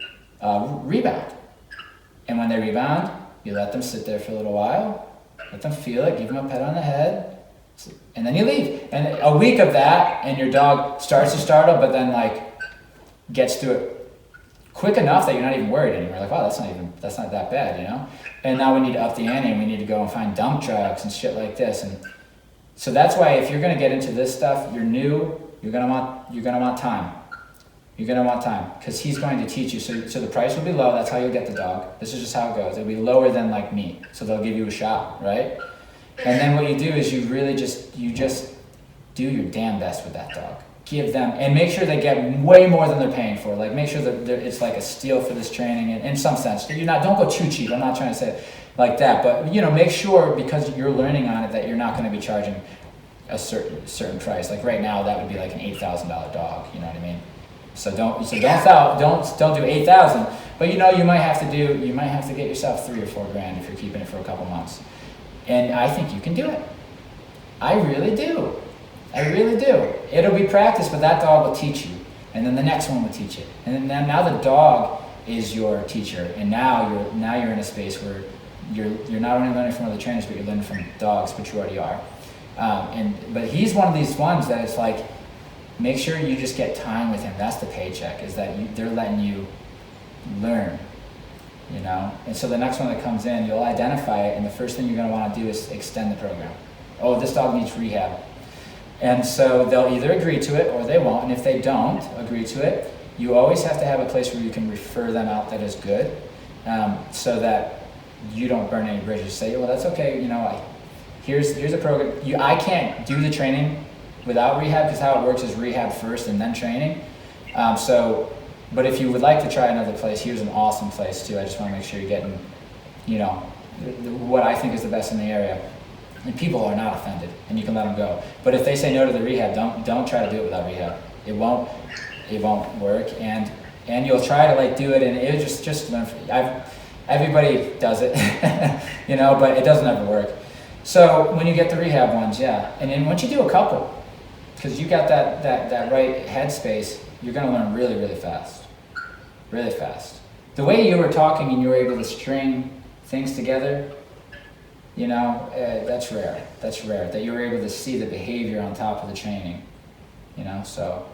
rebound. And when they rebound, you let them sit there for a little while, let them feel it, give them a pet on the head, and then you leave. And a week of that, and your dog starts to startle, but then like gets through it quick enough that you're not even worried anymore. Like, wow, that's not that bad, And now we need to up the ante, and we need to go and find dump trucks and shit like this. And so that's why if you're gonna get into this stuff, you're new, you're gonna want time. You're going to want time, because he's going to teach you. So the price will be low. That's how you'll get the dog. This is just how it goes. It'll be lower than like me. So they'll give you a shot, right? And then what you do is you just do your damn best with that dog. Give them, and make sure they get way more than they're paying for. Like make sure that it's like a steal for this training, and in some sense. Don't go too cheap. I'm not trying to say it like that, but make sure, because you're learning on it, that you're not going to be charging a certain price. Like right now, that would be like an $8,000 dog. You know what I mean? So don't do 8,000, but you might have to get yourself $3 or $4 grand if you're keeping it for a couple months. And I think you can do it. I really do. It'll be practice, but that dog will teach you, and then the next one will teach it, and then now the dog is your teacher, and now you're in a space where you're not only learning from other trainers, but you're learning from dogs, which you already are. But he's one of these ones that it's like, make sure you just get time with him. That's the paycheck, is that they're letting you learn, And so the next one that comes in, you'll identify it, and the first thing you're going to want to do is extend the program. Oh, this dog needs rehab. And so they'll either agree to it or they won't. And if they don't agree to it, you always have to have a place where you can refer them out that is good, so that you don't burn any bridges. Say, well, that's okay. Here's a program. I can't do the training without rehab, because how it works is rehab first and then training. But if you would like to try another place, here's an awesome place too. I just want to make sure you're getting, what I think is the best in the area. And people are not offended, and you can let them go. But if they say no to the rehab, don't try to do it without rehab. It won't work, and you'll try to do it, and it just learn. Everybody does it, but it doesn't ever work. So when you get the rehab ones, yeah, and then once you do a couple, because you got that right headspace, you're going to learn really, really fast. Really fast. The way you were talking and you were able to string things together, that's rare. That's rare, that you were able to see the behavior on top of the training. So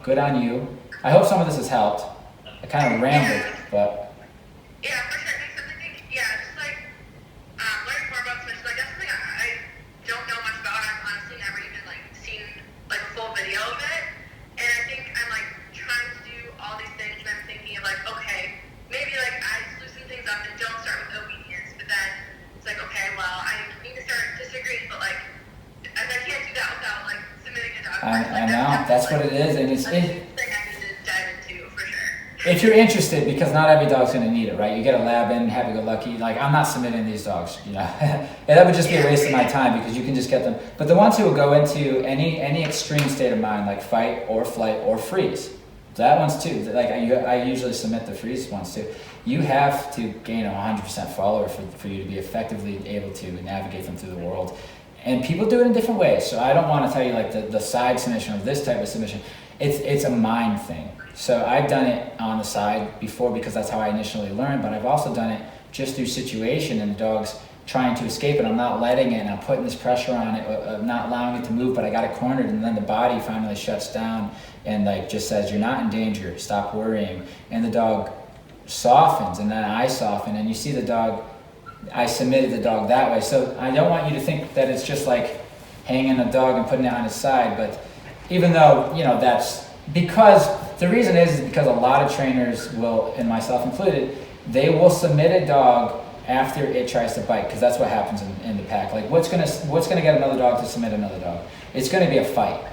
good on you. I hope some of this has helped. I kind of rambled, but... Yeah, for sure. It makes sense. I think, just learning more about Switch. That's something I don't know much about. I've honestly never even seen a full video of it. And I think I'm trying to do all these things, and I'm thinking of okay, maybe I loosen things up and don't start with obedience, but then it's okay, well, I need to start disagreeing, but I can't do that without submitting a dog. I know, that's what it is, and it's thing I need to dive into for sure. If you're interested, because not every dog's going to need it, right? You get a lab in, happy-go-lucky. I'm not submitting these dogs, and that would just be a waste of my time, because you can just get them. But the ones who will go into any extreme state of mind, like fight or flight or freeze, that one's too. I usually submit the freeze ones too. You have to gain a 100% follower for you to be effectively able to navigate them through the world. And people do it in different ways. So I don't want to tell you the side submission of this type of submission. It's a mind thing. So I've done it on the side before, because that's how I initially learned, but I've also done it just through situation, and the dogs trying to escape it. I'm not letting it, and I'm putting this pressure on it, of not allowing it to move, but I got it cornered, and then the body finally shuts down and like just says, you're not in danger, stop worrying. And the dog softens, and then I soften, and you see the dog, I submitted the dog that way. So I don't want you to think that it's just like hanging a dog and putting it on his side, but even though, you know, that's because the reason is because a lot of trainers will, and myself included, they will submit a dog after it tries to bite, because that's what happens in the pack. Like what's gonna get another dog to submit another dog? It's gonna be a fight.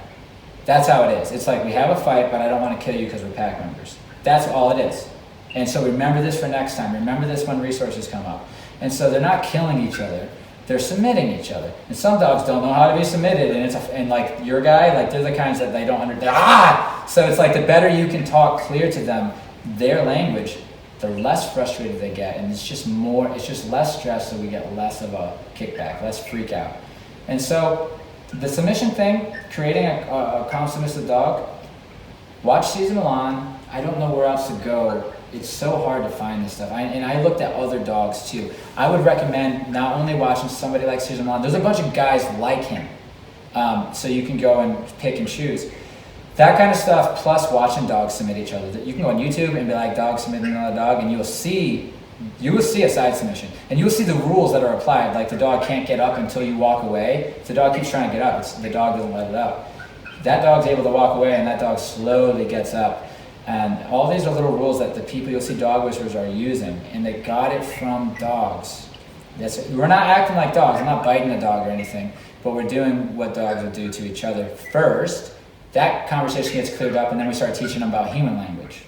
That's how it is. It's like we have a fight, but I don't want to kill you because we're pack members. That's all it is. And so remember this for next time. Remember this when resources come up. And so they're not killing each other. They're submitting each other. And some dogs don't know how to be submitted. And like your guy, like they're the kinds that they don't understand. So it's like the better you can talk clear to them, their language, the less frustrated they get. And it's just less stress, so we get less of a kickback, less freak out. And so the submission thing, creating a calm submissive dog, watch Cesar Milan. I don't know where else to go. It's so hard to find this stuff. And I looked at other dogs too. I would recommend not only watching somebody like Cesar Milan, there's a bunch of guys like him. So you can go and pick and choose. That kind of stuff, plus watching dogs submit each other. You can go on YouTube and be like, dog submitting another dog, and you will see a side submission. And you will see the rules that are applied. Like the dog can't get up until you walk away. If the dog keeps trying to get up, the dog doesn't let it up. That dog's able to walk away, and that dog slowly gets up. And all these are little rules that the people you'll see dog whisperers are using, and they got it from dogs. We're not acting like dogs. I'm not biting a dog or anything, but we're doing what dogs will do to each other first. That conversation gets cleared up, and then we start teaching them about human language.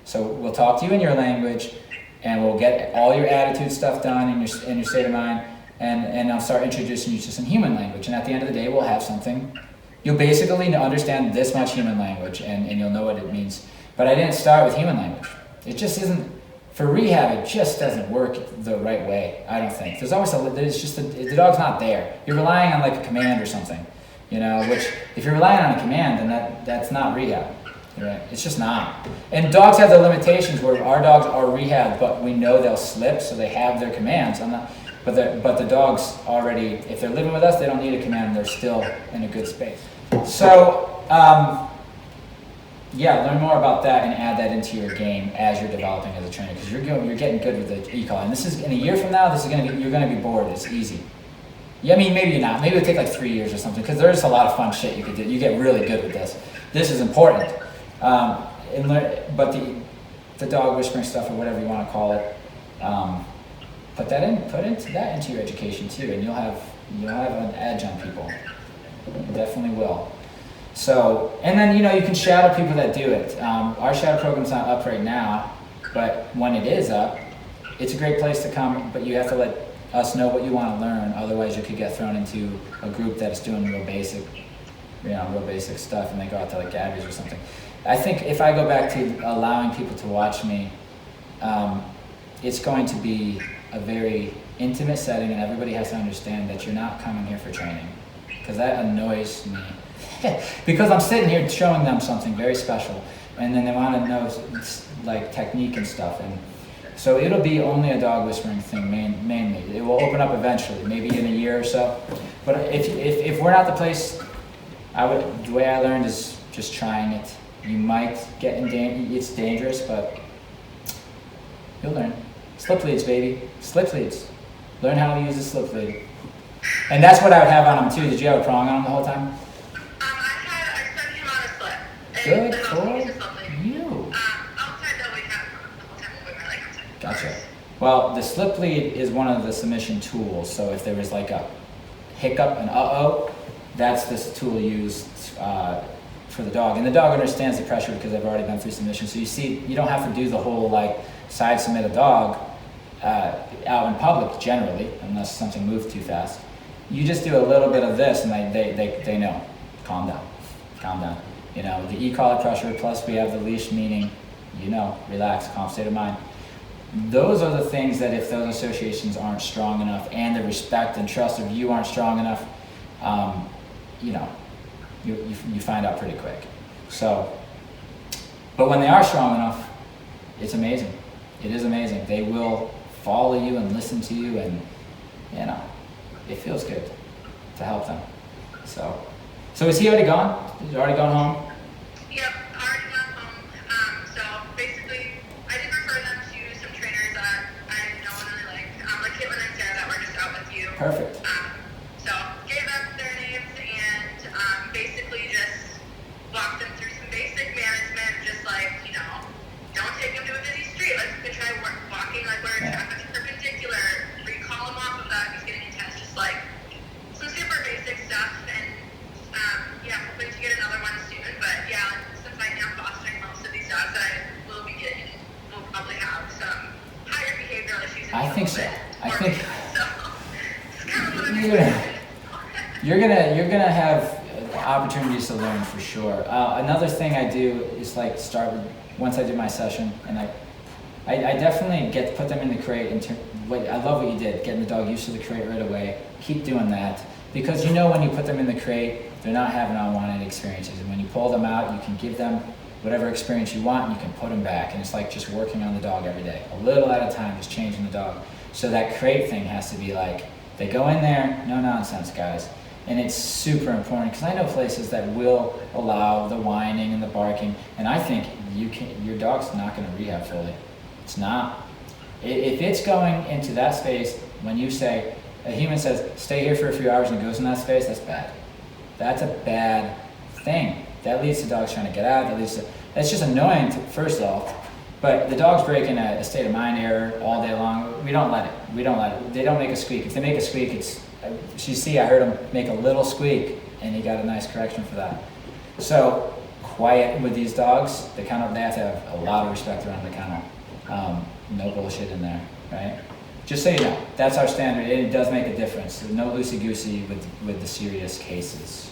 So we'll talk to you in your language, and we'll get all your attitude stuff done in your state of mind, and I'll start introducing you to some human language. And at the end of the day, we'll have something. You'll basically understand this much human language, and you'll know what it means. But I didn't start with human language. It just isn't, for rehab, it just doesn't work the right way, I don't think. The dog's not there. You're relying on like a command or something, you know, which if you're relying on a command, then that's not rehab, right? It's just not. And dogs have their limitations where our dogs are rehab, but we know they'll slip, so they have their commands. But the dogs already, if they're living with us, they don't need a command, they're still in a good space. So, yeah, learn more about that and add that into your game as you're developing as a trainer, because you're getting good with the e-collar. And this is, in a year from now, you're gonna be bored. It's easy. Yeah, I mean, maybe you're not. Maybe it'll take like 3 years or something, because there's a lot of fun shit you could do. You get really good with this. This is important. But the dog whispering stuff, or whatever you want to call it, put that into your education too, and you'll have an edge on people. You definitely will. So, and then, you know, you can shadow people that do it. Our shadow program's not up right now, but when it is up, it's a great place to come, but you have to let us know what you want to learn. Otherwise, you could get thrown into a group that's doing real basic stuff, and they go out to like Gabby's or something. I think if I go back to allowing people to watch me, it's going to be a very intimate setting, and everybody has to understand that you're not coming here for training, because that annoys me. Because I'm sitting here showing them something very special, and then they want to know like technique and stuff, and so it'll be only a dog whispering thing mainly. It will open up eventually, maybe in a year or so. But if we're not the place, the way I learned is just trying it. You might get in danger. It's dangerous, but you'll learn. Slip leads, baby. Slip leads. Learn how to use a slip lead. And that's what I would have on him too. Did you have a prong on him the whole time? I sent him on a slip. Good for you. Outside though, we had the whole time we were like outside. Gotcha. Well, the slip lead is one of the submission tools. So if there was like a hiccup, an that's this tool used for the dog. And the dog understands the pressure because they've already been through submission. So you see, you don't have to do the whole like side submit a dog out in public generally, unless something moves too fast. You just do a little bit of this, and they know. Calm down. You know, the e-collar pressure, plus we have the leash, meaning, you know, relax, calm state of mind. Those are the things that if those associations aren't strong enough, and the respect and trust of you aren't strong enough, you know, you find out pretty quick. So, but when they are strong enough, it's amazing. It is amazing. They will follow you and listen to you, and you know, it feels good to help them. So is he already gone? He's already gone home? Yep, already gone home. So basically, I did refer them to some trainers that I know and really like Caitlin and Sarah that were just out with you. Perfect. So gave them their names and basically just walked them through some basic management, just like, don't take them to a busy street. Like, you could try walking like where traffic's perpendicular, recall him off of that. He's getting intense, just like some super basic stuff. And hoping to get another one soon. But yeah, since I am fostering most of these dogs that I will be getting, will probably have some higher behavioral issues. I think so. I think so. It's kind of what I'm you're gonna have opportunities to learn for sure. Another thing I do is like start with, once I do my session, and I definitely put them in the crate. I love what you did, getting the dog used to the crate right away. Keep doing that, because when you put them in the crate, they're not having unwanted experiences, and when you pull them out, you can give them whatever experience you want, and you can put them back, and it's like just working on the dog every day, a little at a time, just changing the dog. So that crate thing has to be like, they go in there, no nonsense, guys. And it's super important, because I know places that will allow the whining and the barking, and I think your dog's not going to rehab fully. It's not. If it's going into that space, when you say, a human says, stay here for a few hours, and it goes in that space, that's bad. That's a bad thing. That leads to dogs trying to get out. That's just annoying, first off. But the dog's breaking a state of mind error all day long. We don't let it. They don't make a squeak. If they make a squeak, I heard him make a little squeak, and he got a nice correction for that. So quiet with these dogs. They have to have a lot of respect around the kennel. No bullshit in there, right? Just so you know, that's our standard. It does make a difference. There's no loosey-goosey with the serious cases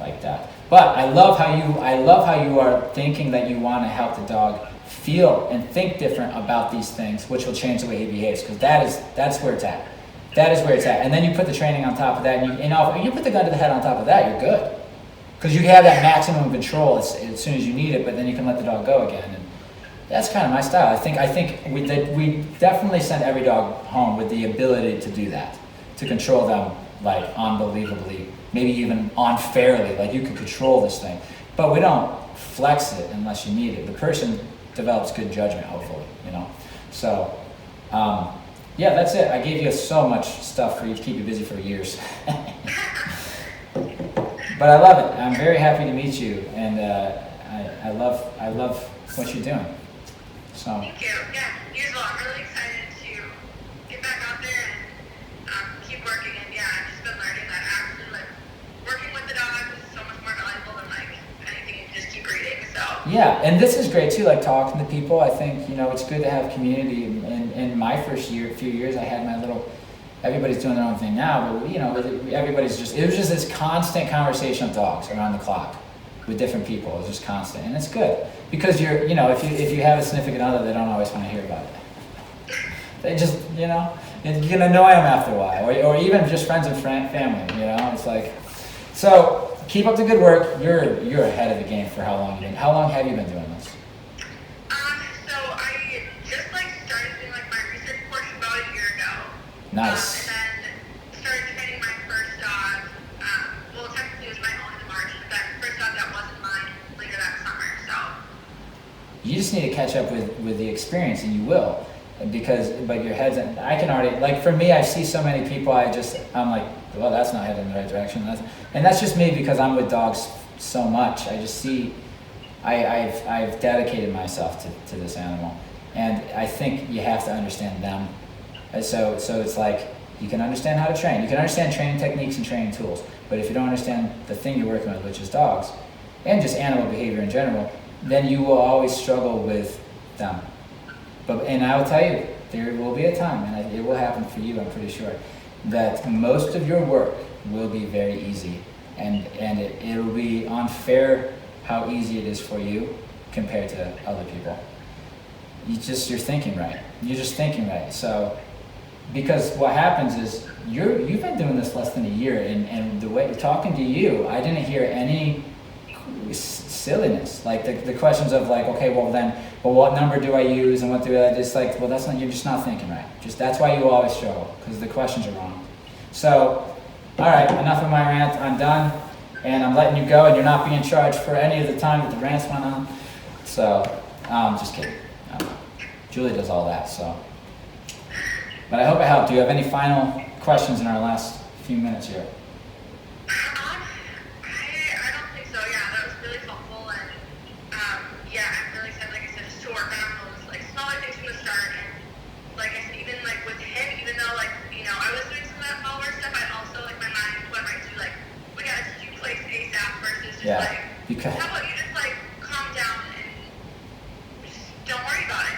like that. But I love how you are thinking that you want to help the dog feel and think different about these things, which will change the way he behaves, because that's where it's at. That is where it's at. And then you put the training on top of that, and if you put the gun to the head on top of that, you're good. Because you have that maximum control as soon as you need it, but then you can let the dog go again. And that's kind of my style. I think we definitely send every dog home with the ability to do that, to control them like unbelievably, maybe even unfairly. Like, you can control this thing, but we don't flex it unless you need it. The person develops good judgment, hopefully, So, yeah, that's it. I gave you so much stuff for you to keep you busy for years. But I love it. I'm very happy to meet you, and I love what you're doing. So. Thank you. Yeah, you as well. I'm really excited to get back out there and keep working. And yeah, I've just been learning that actually, working with the dogs is so much more valuable than anything you can just keep reading. So. Yeah, and this is great too. Talking to people. I think it's good to have community. In my first few years, I had my little. Everybody's doing their own thing now, but everybody's it was just this constant conversation of dogs around the clock with different people. It was just constant, and it's good, because if you have a significant other, they don't always want to hear about it. They just you can annoy them after a while, or even just friends and family. It's like, so keep up the good work. You're ahead of the game for how long have you been doing this? So I just started doing my research portion about a year ago. Nice. And then started training my first dog. Well, technically it was my own in March. That first dog that wasn't mine later that summer. So. You just need to catch up with the experience, and you will, but your head's. I can already for me. I see so many people. I'm like, well, that's not heading in the right direction. And that's just me, because I'm with dogs so much. I just see. I've dedicated myself to this animal, and I think you have to understand them. So it's like, you can understand how to train. You can understand training techniques and training tools. But if you don't understand the thing you're working with, which is dogs, and just animal behavior in general, then you will always struggle with them. And I will tell you, there will be a time, and it will happen for you, I'm pretty sure, that most of your work will be very easy. And it'll be unfair how easy it is for you compared to other people. You're thinking right. You're just thinking right. So, because what happens is you've been doing this less than a year, and the way talking to you, I didn't hear any silliness. Like the questions of like, okay, well, what number do I use and what do I just like? Well, you're just not thinking right. That's why you always struggle, because the questions are wrong. So, all right, enough of my rant. I'm done, and I'm letting you go, and you're not being charged for any of the time that the rants went on. So, just kidding. Julie does all that, so. But I hope it helped. Do you have any final questions in our last few minutes here? I don't think so. Yeah, that was really helpful, and yeah, I'm really excited. Like I said, just to work on those like smaller things from the start, and like I said, even like with him, even though like I was doing some of that follower stuff, I also like my mind went right to like we gotta do place ASAP versus just like how about you just like calm down and just don't worry about it.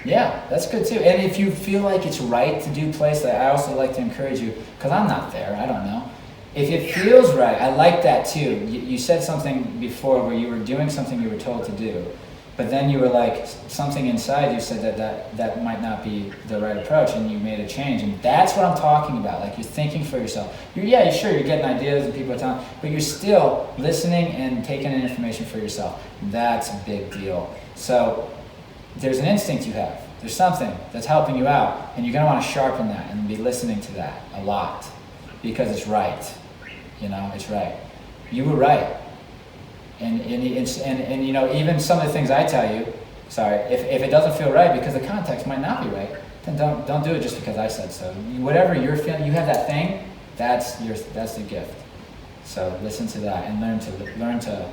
Yeah, that's good too. And if you feel like it's right to do place, I also like to encourage you, because I'm not there, I don't know. If it feels right, I like that too. You said something before where you were doing something you were told to do, but then you were like, something inside you said that might not be the right approach, and you made a change. And that's what I'm talking about. Like, you're thinking for yourself. You're getting ideas and people are telling, but you're still listening and taking in information for yourself. That's a big deal. So there's an instinct you have. There's something that's helping you out, and you're going to want to sharpen that and be listening to that a lot, because it's right. It's right. You were right. And even some of the things I tell you, if it doesn't feel right because the context might not be right, then don't do it just because I said so. Whatever you're feeling, you have that thing, that's the gift. So listen to that and learn to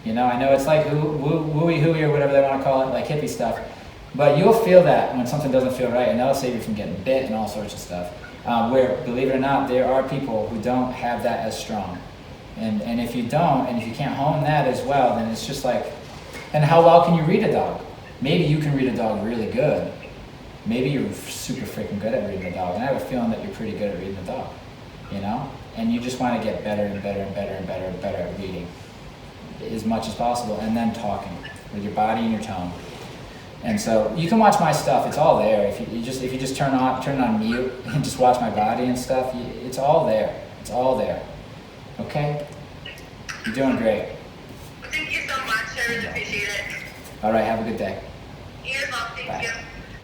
I know it's like wooey hooey or whatever they want to call it, like hippie stuff, but you'll feel that when something doesn't feel right, and that'll save you from getting bit and all sorts of stuff. Where, believe it or not, there are people who don't have that as strong. And if you don't, and if you can't hone that as well, then it's just like, and how well can you read a dog? Maybe you can read a dog really good. Maybe you're super freaking good at reading a dog, and I have a feeling that you're pretty good at reading a dog, And you just want to get better and better and better and better and better at reading as much as possible, and then talking with your body and your tone. And so you can watch my stuff; it's all there. If you just turn on mute and just watch my body and stuff, it's all there. It's all there. Okay? You're doing great. Well, thank you so much. I really appreciate it. All right. Have a good day. You as well. Thank you.